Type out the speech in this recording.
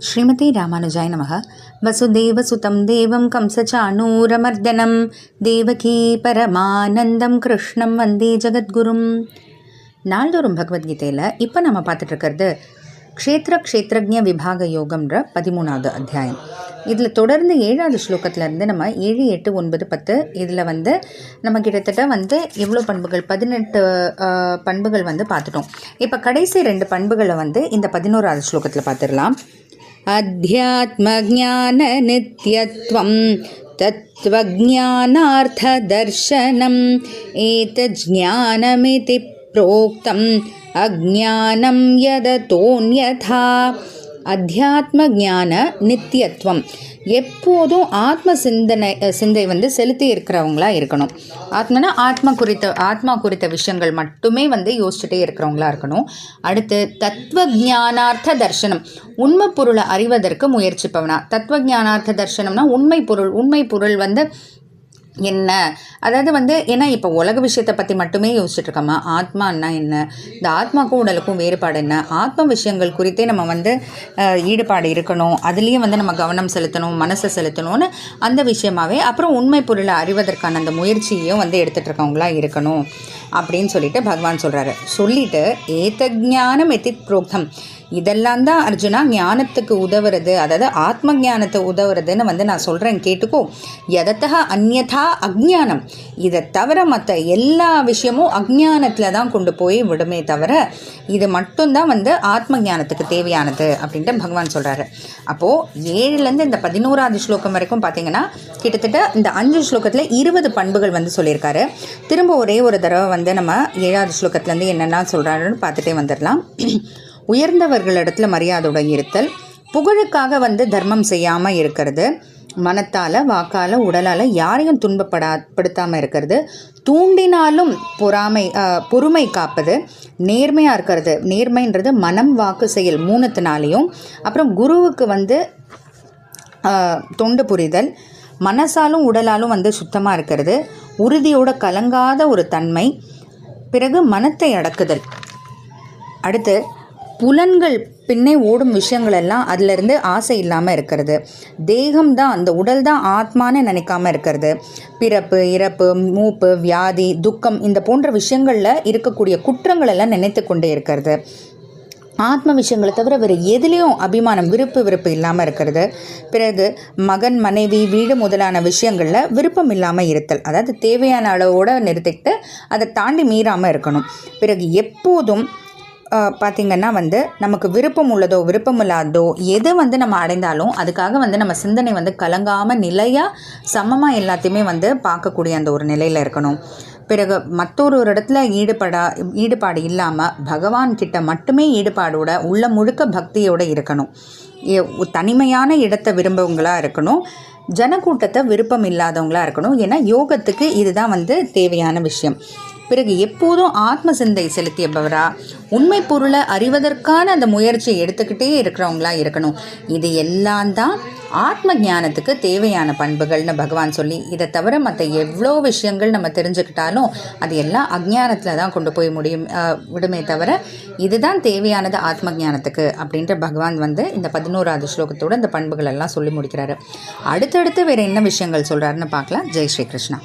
ஸ்ரீமதி ராமானுஜாய நமः. வசுதேவசுதம் தேவம் கம்சச்சாணூரமர்தனம் தேவகீ பரமானந்தம் கிருஷ்ணம் வந்தே ஜகத்குரும். நாள்தோறும் பகவத்கீதையில் இப்போ நம்ம பார்த்துட்டு இருக்கிறது க்ஷேத்ரஜ்ஞ விபாக யோகம்ன்ற 13வது அத்தியாயம். இதில் தொடர்ந்து 7வது ஸ்லோகத்திலேருந்து நம்ம 7, 8, 9, 10 இதில் நம்ம கிட்டத்தட்ட எவ்வளோ பண்புகள் 18 பண்புகள் பார்த்துட்டோம். இப்போ கடைசி 2 பண்புகளை இந்த 11வது ஸ்லோகத்தில் பார்த்துடலாம். அத்தியாத்ம நித்யத்வம் தத்வஜானார்த்த தர்சனம் ஏதஜ்ஞானமிதி ப்ரோக்தம் அஜ்ஞானம் யததோன்யதா. அத்தியாத்ம ஞான நித்தியத்துவம், எப்போதும் ஆத்ம சிந்தை செலுத்தி இருக்கிறவங்களா இருக்கணும். ஆத்மனா ஆத்மா குறித்த விஷயங்கள் மட்டுமே யோசிச்சுட்டே இருக்கிறவங்களா இருக்கணும். அடுத்து தத்துவ ஜானார்த்த தர்சனம், உண்மை பொருளை அறிவதற்கு முயற்சிப்பவனா. தத்துவ ஜானார்த்த தர்சனம்னா உண்மை பொருள் என்ன, அதாவது ஏன்னா இப்போ உலக விஷயத்தை பற்றி மட்டுமே யோசிச்சுட்டு இருக்கோமா, ஆத்மான்னா என்ன, இந்த ஆத்மாக்கும் உடலுக்கும் வேறுபாடு என்ன, ஆத்ம விஷயங்கள் குறித்தே நம்ம ஈடுபாடு இருக்கணும், அதுலேயும் நம்ம கவனம் செலுத்தணும், மனசை செலுத்தணும்னு அந்த விஷயமாவே அப்புறம் உண்மை பொருளை அறிவதற்கான அந்த முயற்சியையும் எடுத்துகிட்டு இருக்கவங்களா இருக்கணும் அப்படின்னு சொல்லிட்டு பகவான் சொல்கிறாரு. சொல்லிட்டு ஏதஜ்ஞானம் எதி புரோக்தம், இதெல்லாம் தான் அர்ஜுனா ஞானத்துக்கு உதவுறது, அதாவது ஆத்ம ஞானத்தை உதவுறதுன்னு நான் சொல்கிறேன் கேட்டுக்கோ. எதத்தக அந்யதா அஜ்ஞானம், இதை தவிர மற்ற எல்லா விஷயமும் அஜ்ஞானத்தில் தான் கொண்டு போய் விடுமே தவிர இது மட்டும்தான் ஆத்ம ஞானத்துக்கு தேவையானது அப்படின்ட்டு பகவான் சொல்கிறாரு. அப்போது 7லேருந்து இந்த 11வது ஸ்லோகம் வரைக்கும் பார்த்தீங்கன்னா கிட்டத்தட்ட இந்த 5 ஸ்லோகத்தில் 20 பண்புகள் சொல்லியிருக்காரு. திரும்ப ஒரே ஒரு தடவை நம்ம 7வது ஸ்லோகத்துலேருந்து என்னெல்லாம் சொல்கிறாருன்னு பார்த்துட்டே வந்துடலாம். உயர்ந்தவர்களிடத்துல மரியாதையுடன் இருத்தல், புகழுக்காக தர்மம் செய்யாமல் இருக்கிறது, மனத்தால் வாக்கால் உடலால் யாரையும் துன்பப்படுத்தாமல் இருக்கிறது, தூண்டினாலும் பொறுமை காப்பது, நேர்மையாக இருக்கிறது. நேர்மைன்றது மனம் வாக்கு செயல் 3த்தினாலையும். அப்புறம் குருவுக்கு தொண்டு புரிதல், மனசாலும் உடலாலும் சுத்தமாக இருக்கிறது, உறுதியோட கலங்காத ஒரு தன்மை, பிறகு மனத்தை அடக்குதல். அடுத்து புலன்கள் பின்னே ஓடும் விஷயங்கள் எல்லாம் அதிலிருந்து ஆசை இல்லாமல் இருக்கிறது, தேகம்தான் அந்த உடல் தான் ஆத்மானு நினைக்காம இருக்கிறது, பிறப்பு இறப்பு மூப்பு வியாதி துக்கம் இந்த போன்ற விஷயங்களில் இருக்கக்கூடிய குற்றங்கள் எல்லாம் நினைத்து கொண்டே இருக்கிறது, ஆத்ம விஷயங்களை தவிர வேறு எதுலேயும் அபிமானம் விருப்பு இல்லாமல் இருக்கிறது, பிறகு மகன் மனைவி வீடு முதலான விஷயங்களில் விருப்பம் இல்லாமல் இருத்தல், அதாவது தேவையான அளவோடு நிறுத்திக்கிட்டு அதை தாண்டி மீறாமல் இருக்கணும். பிறகு எப்போதும் பார்த்திங்கன்னா நமக்கு விருப்பம் உள்ளதோ விருப்பம் இல்லாததோ எது நம்ம அடைந்தாலும் அதுக்காக நம்ம சிந்தனை கலங்காமல் நிலையாக சமமாக எல்லாத்தையுமே பார்க்கக்கூடிய அந்த ஒரு நிலையில் இருக்கணும். பிறகு மற்றொரு இடத்துல ஈடுபாடு இல்லாமல் பகவான் கிட்ட மட்டுமே ஈடுபாடோட உள்ள முழுக்க பக்தியோடு இருக்கணும். தனிமையான இடத்தை விரும்புவங்களாக இருக்கணும், ஜனக்கூட்டத்தை விருப்பம் இல்லாதவங்களாக இருக்கணும். ஏன்னா யோகத்துக்கு இதுதான் தேவையான விஷயம். பிறகு எப்போதும் ஆத்ம சிந்தை செலுத்தியபவரா உண்மை பொருளை அறிவதற்கான அந்த முயற்சியை எடுத்துக்கிட்டே இருக்கிறவங்களா இருக்கணும். இது எல்லாம் தான் ஆத்ம ஞானத்துக்கு தேவையான பண்புகள்னு பகவான் சொல்லி, இதை தவிர மற்ற எவ்வளோ விஷயங்கள் நம்ம தெரிஞ்சுக்கிட்டாலும் அது எல்லாம் அஜ்ஞானத்தில் தான் கொண்டு போய் விடுமே தவிர இதுதான் தேவையானது ஆத்ம ஞானத்துக்கு அப்படின்ற பகவான் இந்த 11வது ஸ்லோகத்தோடு இந்த பண்புகள் எல்லாம் சொல்லி முடிக்கிறாரு. அடுத்தடுத்து வேறு என்ன விஷயங்கள் சொல்கிறாருன்னு பார்க்கலாம். ஜெய் ஸ்ரீ கிருஷ்ணா.